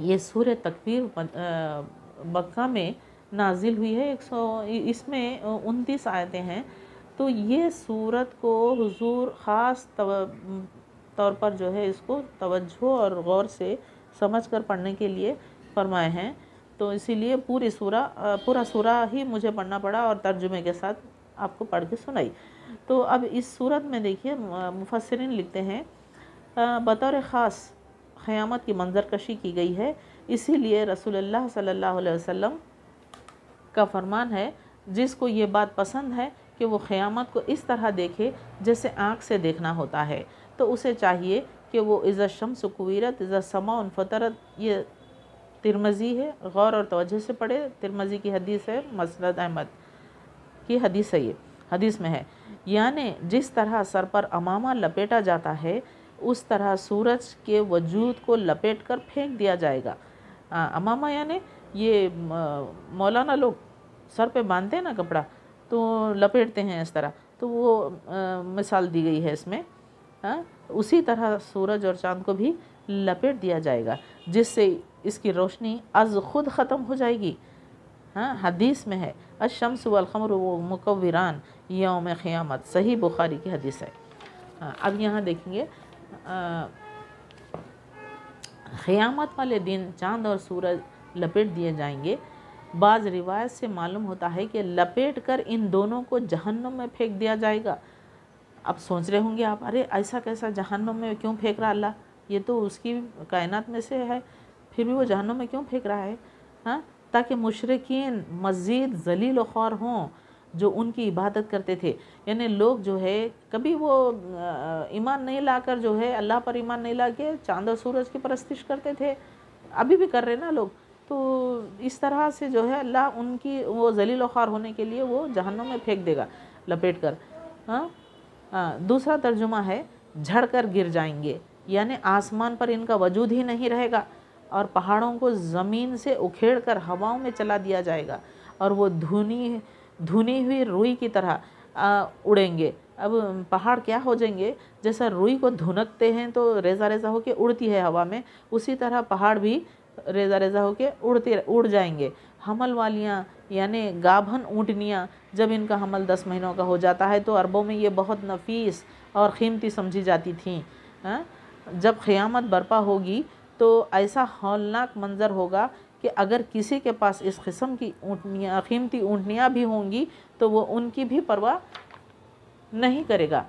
یہ سورہ تکویر مکہ میں نازل ہوئی ہے، اس میں 29 آیتیں ہیں۔ تو یہ سورت کو حضور خاص طور پر جو ہے اس کو توجہ اور غور سے سمجھ کر پڑھنے کے لیے فرمائے ہیں، تو اسی لیے پورا سورہ ہی مجھے پڑھنا پڑا اور ترجمے کے ساتھ آپ کو پڑھ کے سنائی۔ تو اب اس سورت میں دیکھیے مفسرین لکھتے ہیں بطور خاص قیامت کی منظر کشی کی گئی ہے، اسی لیے رسول اللہ صلی اللہ علیہ وسلم کا فرمان ہے جس کو یہ بات پسند ہے کہ وہ قیامت کو اس طرح دیکھے جیسے آنکھ سے دیکھنا ہوتا ہے، تو اسے چاہیے کہ وہ اذا الشمس کویرت اذا السماء انفطرت، یہ ترمذی ہے، غور اور توجہ سے پڑھے، ترمذی کی حدیث ہے، مسند احمد کی حدیث ہے، یہ حدیث میں ہے، یعنی جس طرح سر پر امامہ لپیٹا جاتا ہے اس طرح سورج کے وجود کو لپیٹ کر پھینک دیا جائے گا۔ امامہ یعنی یہ مولانا لوگ سر پہ باندھتے ہیں نا کپڑا، تو لپیٹتے ہیں اس طرح، تو وہ مثال دی گئی ہے اس میں۔ اسی طرح سورج اور چاند کو بھی لپیٹ دیا جائے گا جس سے اس کی روشنی از خود ختم ہو جائے گی۔ حدیث میں ہے الشمس والقمر مکوران یوم قیامت، صحیح بخاری کی حدیث ہے۔ اب یہاں دیکھیں گے قیامت والے دن چاند اور سورج لپیٹ دیے جائیں گے۔ بعض روایت سے معلوم ہوتا ہے کہ لپیٹ کر ان دونوں کو جہنم میں پھینک دیا جائے گا۔ اب سوچ رہے ہوں گے آپ، ارے ایسا کیسا جہنم میں کیوں پھینک رہا اللہ، یہ تو اس کی کائنات میں سے ہے، پھر بھی وہ جہنم میں کیوں پھینک رہا ہے؟ تاکہ مشرکین مزید ذلیل و خوار ہوں جو ان کی عبادت کرتے تھے، یعنی لوگ جو ہے کبھی وہ ایمان نہیں لا کر جو ہے اللہ پر ایمان نہیں لا کے چاند و سورج کی پرستش کرتے تھے، ابھی بھی کر رہے نا لوگ، تو اس طرح سے جو ہے اللہ ان کی وہ ذلیل و خوار ہونے کے لیے وہ جہنم میں پھینک دے گا لپیٹ کر۔ دوسرا ترجمہ ہے جھڑ کر گر جائیں گے، یعنی آسمان پر ان کا وجود ہی نہیں رہے گا اور پہاڑوں کو زمین سے اکھیڑ کر ہواؤں میں چلا دیا جائے گا اور وہ دھنی ہوئی روئی کی طرح اڑیں گے۔ اب پہاڑ کیا ہو جائیں گے، جیسا روئی کو دھنکتے ہیں تو ریزہ ریزہ ہو کے اڑتی ہے ہوا میں، اسی طرح پہاڑ بھی ریزہ ریزہ ہو کے اڑ جائیں گے۔ حمل والیاں یعنی گابھن اونٹنیاں جب ان کا حمل 10 مہینوں کا ہو جاتا ہے تو عربوں میں یہ بہت نفیس اور قیمتی سمجھی جاتی تھیں۔ جب قیامت برپا ہوگی تو ایسا ہولناک منظر ہوگا کہ اگر کسی کے پاس اس قسم کی قیمتی اونٹنیاں بھی ہوں گی تو وہ ان کی بھی پرواہ نہیں کرے گا۔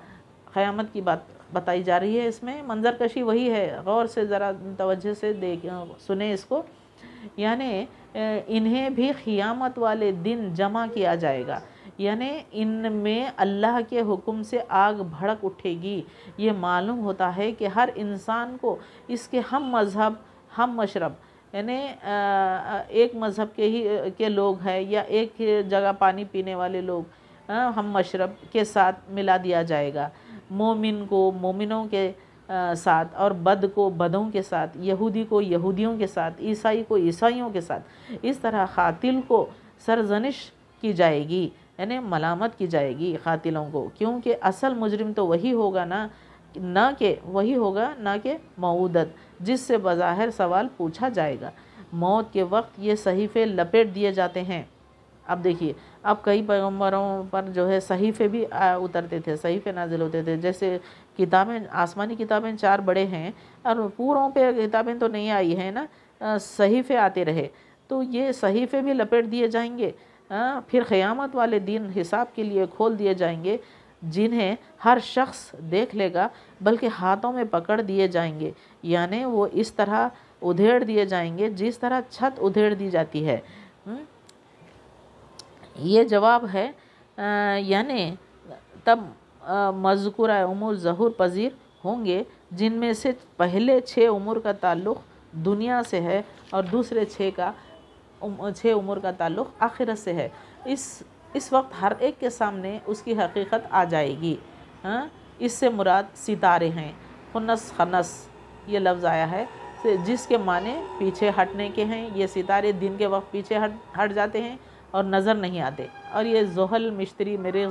قیامت کی بات بتائی جا رہی ہے، اس میں منظر کشی وہی ہے، غور سے ذرا توجہ سے سنیں اس کو، یعنی انہیں بھی قیامت والے دن جمع کیا جائے گا، یعنی ان میں اللہ کے حکم سے آگ بھڑک اٹھے گی۔ یہ معلوم ہوتا ہے کہ ہر انسان کو اس کے ہم مذہب ہم مشرب، یعنی ایک مذہب کے لوگ ہیں یا ایک جگہ پانی پینے والے لوگ ہم مشرب کے ساتھ ملا دیا جائے گا، مومن کو مومنوں کے ساتھ اور بد کو بدوں کے ساتھ، یہودی کو یہودیوں کے ساتھ، عیسائی کو عیسائیوں کے ساتھ۔ اس طرح قاتل کو سرزنش کی جائے گی، یعنی ملامت کی جائے گی قاتلوں کو، کیونکہ اصل مجرم تو وہی ہوگا نہ کہ موعودت جس سے بظاہر سوال پوچھا جائے گا۔ موت کے وقت یہ صحیفے لپیٹ دیے جاتے ہیں۔ اب دیکھیے، اب کئی پیغمبروں پر جو ہے صحیفے بھی اترتے تھے، صحیفے نازل ہوتے تھے، جیسے کتابیں، آسمانی کتابیں 4 بڑے ہیں اور پوروں پہ کتابیں تو نہیں آئی ہیں نا، صحیفے آتے رہے، تو یہ صحیفے بھی لپیٹ دیے جائیں گے۔ پھر قیامت والے دن حساب کے لیے کھول دیے جائیں گے، جنہیں ہر شخص دیکھ لے گا، بلکہ ہاتھوں میں پکڑ دیے جائیں گے، یعنی وہ اس طرح ادھیڑ دیے جائیں گے جس طرح چھت ادھیڑ دی جاتی ہے۔ یہ جواب ہے، یعنی تب مذکورہ امور ظہور پذیر ہوں گے، جن میں سے پہلے 6 امور کا تعلق دنیا سے ہے اور دوسرے 6 امور کا تعلق آخرت سے ہے۔ اس وقت ہر ایک کے سامنے اس کی حقیقت آ جائے گی۔ اس سے مراد ستارے ہیں۔ خنس خنس یہ لفظ آیا ہے جس کے معنی پیچھے ہٹنے کے ہیں، یہ ستارے دن کے وقت پیچھے ہٹ جاتے ہیں اور نظر نہیں آتے، اور یہ زحل، مشتری، مریخ،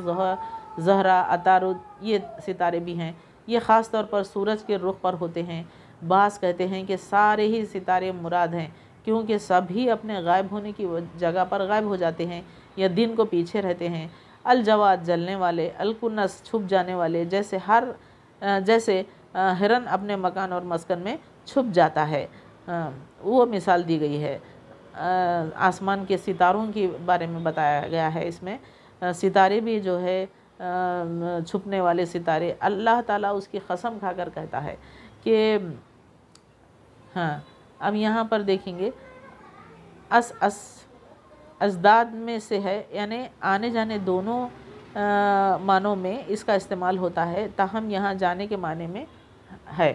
زہرہ، عطارد یہ ستارے بھی ہیں، یہ خاص طور پر سورج کے رخ پر ہوتے ہیں۔ بعض کہتے ہیں کہ سارے ہی ستارے مراد ہیں، کیونکہ سبھی اپنے غائب ہونے کی جگہ پر غائب ہو جاتے ہیں یا دن کو پیچھے رہتے ہیں۔ الجواد جلنے والے، الکنس چھپ جانے والے، جیسے ہرن اپنے مکان اور مسکن میں چھپ جاتا ہے، وہ مثال دی گئی ہے۔ آسمان کے ستاروں کے بارے میں بتایا گیا ہے اس میں۔ ستارے بھی جو ہے چھپنے والے ستارے، اللہ تعالیٰ اس کی قسم کھا کر کہتا ہے کہ ہاں اب یہاں پر دیکھیں گے ازداد میں سے ہے، یعنی آنے جانے دونوں معنوں میں اس کا استعمال ہوتا ہے، تاہم یہاں جانے کے معنی میں ہے،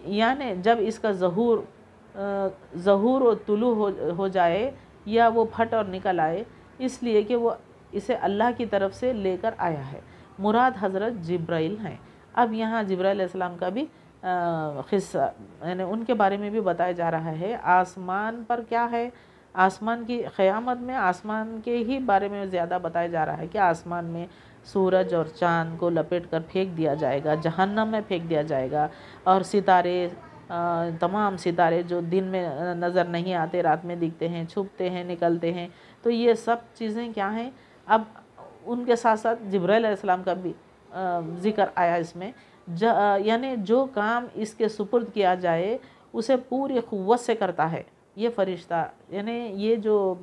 یعنی جب اس کا ظہور و طلوع ہو جائے یا وہ پھٹ اور نکل آئے، اس لیے کہ وہ اسے اللہ کی طرف سے لے کر آیا ہے۔ مراد حضرت جبرائیل ہیں۔ اب یہاں جبرائیل علیہ السلام کا بھی قصہ، یعنی ان کے بارے میں بھی بتایا جا رہا ہے۔ آسمان پر کیا ہے، آسمان کی قیامت میں آسمان کے ہی بارے میں زیادہ بتایا جا رہا ہے کہ آسمان میں سورج اور چاند کو لپیٹ کر پھینک دیا جائے گا، جہنم میں پھینک دیا جائے گا، اور ستارے، تمام ستارے جو دن میں نظر نہیں آتے رات میں دکھتے ہیں، چھپتے ہیں، نکلتے ہیں، تو یہ سب چیزیں کیا ہیں۔ اب ان کے ساتھ ساتھ جبرائیل علیہ السلام کا بھی ذکر آیا اس میں، یعنی جو کام اس کے سپرد کیا جائے اسے پوری قوت سے کرتا ہے یہ فرشتہ، یعنی یہ جو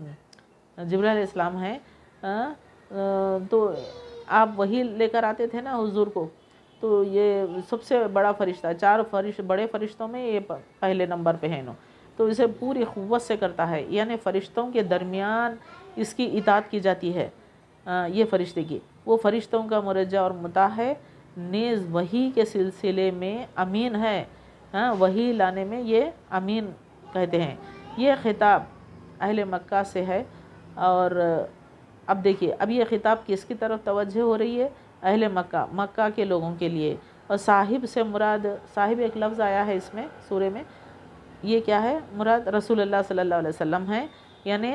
جبرائیل علیہ السلام ہیں، تو آپ وہی لے کر آتے تھے نا حضور کو، تو یہ سب سے بڑا فرشتہ، چار بڑے فرشتوں میں یہ پہلے نمبر پہ ہے، تو اسے پوری قوت سے کرتا ہے، یعنی فرشتوں کے درمیان اس کی اطاعت کی جاتی ہے، یہ فرشتے کی، وہ فرشتوں کا مرجع اور مطاع ہے، نیز وحی کے سلسلے میں امین ہے، وحی لانے میں یہ امین کہتے ہیں۔ یہ خطاب اہل مکہ سے ہے، اور اب دیکھیے اب یہ خطاب کس کی طرف توجہ ہو رہی ہے، اہل مکہ کے لوگوں کے لیے، اور صاحب سے مراد، صاحب ایک لفظ آیا ہے اس میں سورے میں، یہ کیا ہے، مراد رسول اللہ صلی اللہ علیہ وسلم ہے، یعنی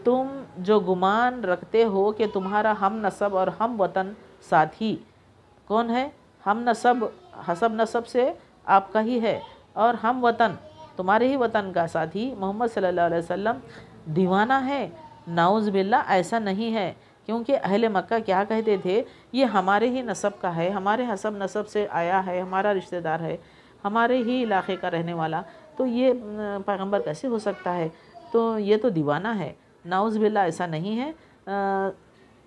تم جو گمان رکھتے ہو کہ تمہارا ہم نسب اور ہم وطن ساتھی کون ہے، ہم نسب حسب نسب سے آپ کا ہی ہے، اور ہم وطن تمہارے ہی وطن کا ساتھی محمد صلی اللہ علیہ وسلم دیوانہ ہے، نعوذ باللہ ایسا نہیں ہے، کیونکہ اہل مکہ کیا کہتے تھے، یہ ہمارے ہی نسب کا ہے، ہمارے حسب نسب سے آیا ہے، ہمارا رشتہ دار ہے، ہمارے ہی علاقے کا رہنے والا، تو یہ پیغمبر کیسے ہو سکتا ہے، تو یہ تو دیوانہ ہے، نعوذ باللہ ایسا نہیں ہے۔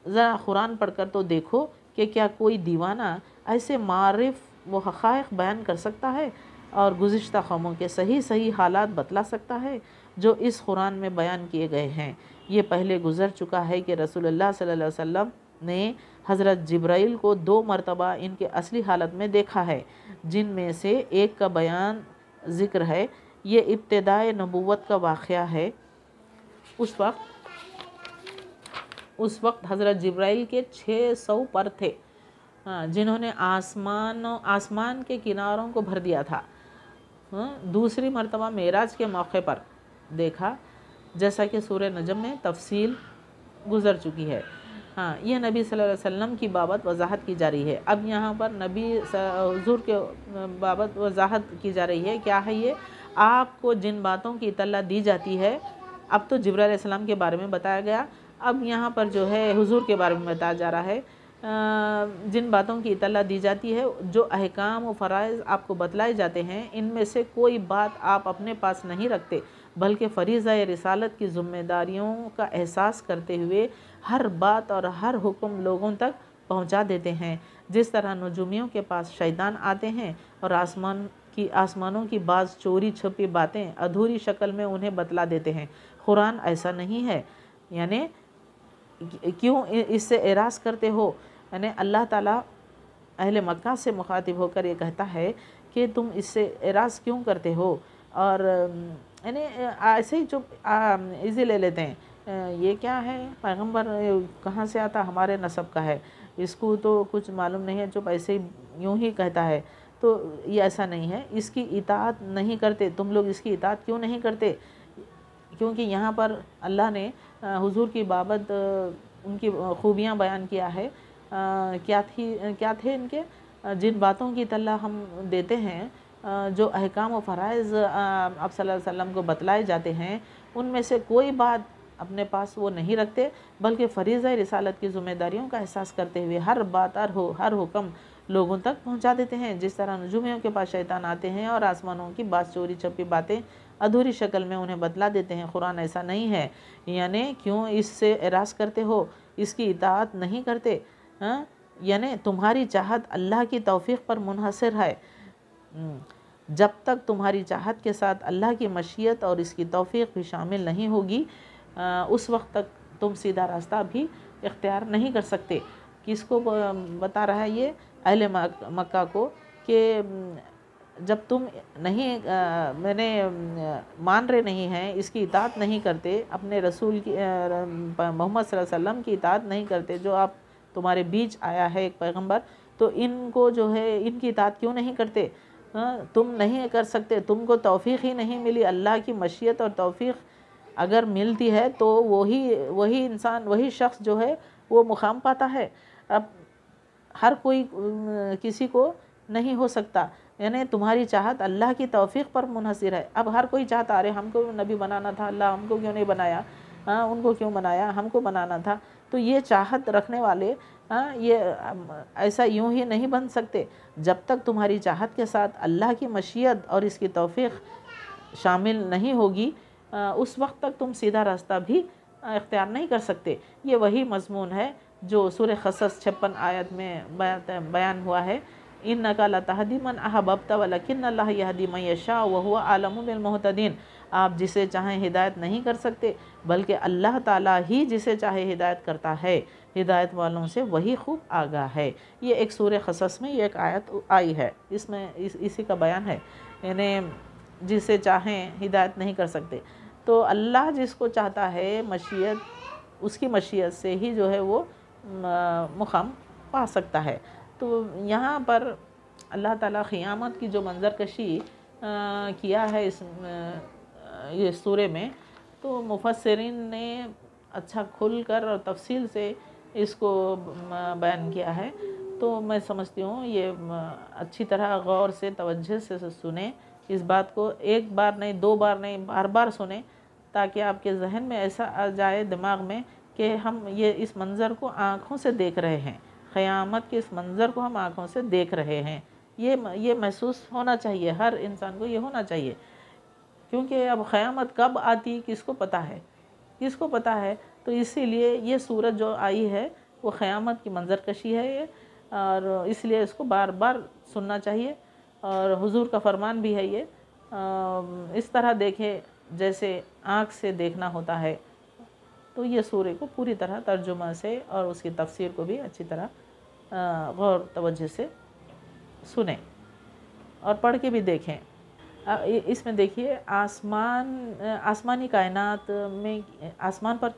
ذرا قرآن پڑھ کر تو دیکھو کہ کیا کوئی دیوانہ ایسے معارف و حقائق بیان کر سکتا ہے اور گزشتہ قوموں کے صحیح حالات بتلا سکتا ہے جو اس قرآن میں بیان کیے گئے ہیں۔ یہ پہلے گزر چکا ہے کہ رسول اللہ صلی اللہ علیہ وسلم نے حضرت جبرائیل کو 2 مرتبہ ان کے اصلی حالت میں دیکھا ہے، جن میں سے ایک کا بیان ذکر ہے۔ یہ ابتدائے نبوت کا واقعہ ہے۔ اس وقت حضرت جبرائیل کے 600 پر تھے، جنہوں نے آسمان کے کناروں کو بھر دیا تھا۔ دوسری مرتبہ معراج کے موقع پر دیکھا، جیسا کہ سورہ نجم میں تفصیل گزر چکی ہے۔ یہ نبی صلی اللہ علیہ وسلم کی بابت وضاحت کی جا رہی ہے۔ اب یہاں پر نبی حضور کے بابت وضاحت کی جا رہی ہے، کیا ہے یہ، آپ کو جن باتوں کی اطلاع دی جاتی ہے، اب تو جبرائیل علیہ السلام کے بارے میں بتایا گیا، اب یہاں پر جو ہے حضور کے بارے میں بتایا جا رہا ہے، جن باتوں کی اطلاع دی جاتی ہے، جو احکام و فرائض آپ کو بتلائے جاتے ہیں، ان میں سے کوئی بات آپ اپنے پاس نہیں رکھتے، بلکہ فریضہ رسالت کی ذمہ داریوں کا احساس کرتے ہوئے ہر بات اور ہر حکم لوگوں تک پہنچا دیتے ہیں، جس طرح نجومیوں کے پاس شیطان آتے ہیں اور آسمانوں کی بعض چوری چھپی باتیں ادھوری شکل میں انہیں بتلا دیتے ہیں۔ قرآن ایسا نہیں ہے، یعنی کیوں اس سے اعراض کرتے ہو، یعنی اللہ تعالیٰ اہل مکہ سے مخاطب ہو کر یہ کہتا ہے کہ تم اس سے اعراض کیوں کرتے ہو، اور یعنی ایسے ہی چپ ایزی لے لیتے ہیں، یہ کیا ہے، پیغمبر کہاں سے آتا، ہمارے نسب کا ہے، اس کو تو کچھ معلوم نہیں ہے، چپ ایسے ہی یوں ہی کہتا ہے، تو یہ ایسا نہیں ہے، اس کی اطاعت نہیں کرتے، تم لوگ اس کی اطاعت کیوں نہیں کرتے، کیونکہ یہاں پر اللہ نے حضور کی بابت ان کی خوبیاں بیان کیا ہے، کیا تھے ان کے، جن باتوں کی اطلاع ہم دیتے ہیں جو احکام و فرائض آپ صلی اللہ علیہ وسلم کو بتلائے جاتے ہیں ان میں سے کوئی بات اپنے پاس وہ نہیں رکھتے، بلکہ فریضہ رسالت کی ذمہ داریوں کا احساس کرتے ہوئے ہر بات ہر حکم لوگوں تک پہنچا دیتے ہیں۔ جس طرح نجومیوں کے پاس شیطان آتے ہیں اور آسمانوں کی بعض چوری چھپی باتیں ادھوری شکل میں انہیں بتلا دیتے ہیں، قرآن ایسا نہیں ہے، یعنی کیوں اس سے اعراض کرتے ہو، اس کی اطاعت نہیں کرتے؟ یعنی تمہاری چاہت اللہ کی توفیق پر منحصر ہے۔ جب تک تمہاری چاہت کے ساتھ اللہ کی مشیت اور اس کی توفیق بھی شامل نہیں ہوگی، اس وقت تک تم سیدھا راستہ بھی اختیار نہیں کر سکتے۔ کس کو بتا رہا ہے یہ؟ اہل مکہ کو، کہ جب تم نہیں مان رہے نہیں ہیں، اس کی اطاعت نہیں کرتے، اپنے رسول کی محمد صلی اللہ علیہ وسلم کی اطاعت نہیں کرتے، جو آپ تمہارے بیچ آیا ہے ایک پیغمبر، تو ان کو جو ہے ان کی اطاعت کیوں نہیں کرتے؟ تم نہیں کر سکتے، تم کو توفیق ہی نہیں ملی۔ اللہ کی مشیت اور توفیق اگر ملتی ہے تو وہی انسان، وہی شخص جو ہے وہ مقام پاتا ہے۔ اب ہر کوئی کسی کو نہیں ہو سکتا، یعنی تمہاری چاہت اللہ کی توفیق پر منحصر ہے۔ اب ہر کوئی چاہتا، ارے ہم کو نبی بنانا تھا، اللہ ہم کو کیوں نہیں بنایا، ان کو کیوں بنایا، ہم کو بنانا تھا۔ تو یہ چاہت رکھنے والے یہ ایسا یوں ہی نہیں بن سکتے۔ جب تک تمہاری چاہت کے ساتھ اللہ کی مشیت اور اس کی توفیق شامل نہیں ہوگی، اس وقت تک تم سیدھا راستہ بھی اختیار نہیں کر سکتے۔ یہ وہی مضمون ہے جو سورہ قصص 56 آیت میں بیان ہوا ہے، اِنَّكَ لَتَهْدِي مَنْ أَحْبَبْتَ وَلَكِنَّ اللَّهَ يَهْدِي مَن يَشَاءُ وَهُوَ أَعْلَمُ بِالْمُهْتَدِينَ۔ آپ جسے چاہیں ہدایت نہیں کر سکتے، بلکہ اللہ تعالیٰ ہی جسے چاہے ہدایت کرتا ہے، ہدایت والوں سے وہی خوب آگاہ ہے۔ یہ ایک سورہ قصص میں یہ ایک آیت آئی ہے، اس میں اسی کا بیان ہے، یعنی جسے چاہیں ہدایت نہیں کر سکتے۔ تو اللہ جس کو چاہتا ہے، مشیت اس کی مشیت سے ہی جو ہے وہ مقام پا سکتا ہے۔ تو یہاں پر اللہ تعالیٰ قیامت کی جو منظر کشی کیا ہے اس یہ سورے میں، تو مفسرین نے اچھا کھل کر اور تفصیل سے اس کو بیان کیا ہے۔ تو میں سمجھتی ہوں یہ اچھی طرح غور سے توجہ سے سنیں اس بات کو، ایک بار نہیں، دو بار نہیں، بار بار سنیں، تاکہ آپ کے ذہن میں ایسا آ جائے، دماغ میں، کہ ہم یہ اس منظر کو آنکھوں سے دیکھ رہے ہیں، قیامت کے اس منظر کو ہم آنکھوں سے دیکھ رہے ہیں۔ یہ محسوس ہونا چاہیے، ہر انسان کو یہ ہونا چاہیے، کیونکہ اب قیامت کب آتی کس کو پتہ ہے، کس کو پتہ ہے؟ تو اسی لیے یہ صورت جو آئی ہے وہ قیامت کی منظر کشی ہے یہ، اور اس لیے اس کو بار بار سننا چاہیے، اور حضور کا فرمان بھی ہے یہ، اس طرح دیکھے جیسے آنکھ سے دیکھنا ہوتا ہے۔ تو یہ سورے کو پوری طرح ترجمہ سے اور اس کی تفسیر کو بھی اچھی طرح غور توجہ سے سنیں اور پڑھ کے بھی دیکھیں۔ اس میں دیکھیے آسمانی کائنات میں، آسمان پر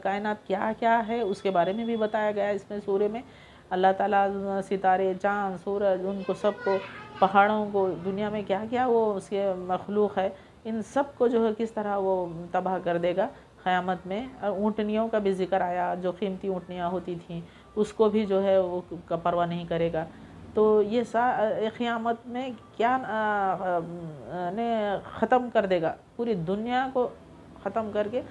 کائنات کیا ہے اس کے بارے میں بھی بتایا گیا ہے اس میں سورے میں۔ اللہ تعالیٰ ستارے، چاند، سورج، ان کو سب کو، پہاڑوں کو، دنیا میں کیا وہ اس کے مخلوق ہے، ان سب کو جو ہے کس طرح وہ تباہ کر دے گا قیامت میں۔ اور اونٹنیوں کا بھی ذکر آیا، جو قیمتی اونٹنیاں ہوتی تھیں اس کو بھی جو ہے وہ پرواہ نہیں کرے گا۔ تو یہ قیامت میں کیا ختم کر دے گا، پوری دنیا کو ختم کر کے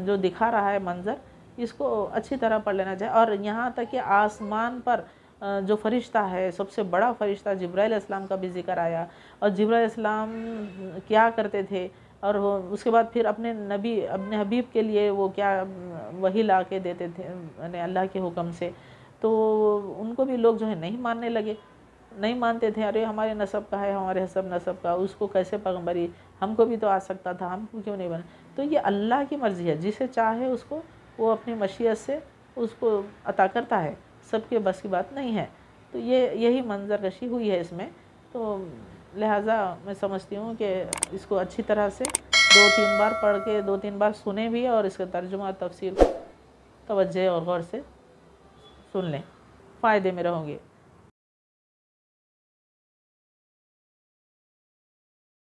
جو دکھا رہا ہے منظر، اس کو اچھی طرح پڑھ لینا چاہیے۔ اور یہاں تک کہ آسمان پر جو فرشتہ ہے، سب سے بڑا فرشتہ جبرائیل علیہ السلام کا بھی ذکر آیا، اور جبرائیل علیہ السلام کیا کرتے تھے، اور اس کے بعد پھر اپنے حبیب کے لیے وہ کیا وحی لا کے دیتے تھے یعنی اللہ کے حکم سے۔ تو ان کو بھی لوگ جو ہے نہیں ماننے لگے، نہیں مانتے تھے، ارے ہمارے نسب کا ہے، ہمارے حسب نسب کا، اس کو کیسے پیغمبری، ہم کو بھی تو آ سکتا تھا، ہم کو کیوں نہیں بنا؟ تو یہ اللہ کی مرضی ہے، جسے چاہے اس کو وہ اپنی مشیت سے اس کو عطا کرتا ہے، سب کے بس کی بات نہیں ہے۔ تو یہی منظر کشی ہوئی ہے اس میں۔ تو لہٰذا میں سمجھتی ہوں کہ اس کو اچھی طرح سے 2-3 بار پڑھ کے 2-3 بار سنیں بھی، اور اس کا ترجمہ تفسیر کو توجہ اور غور سے سن لیں، فائدے میں رہوں گے۔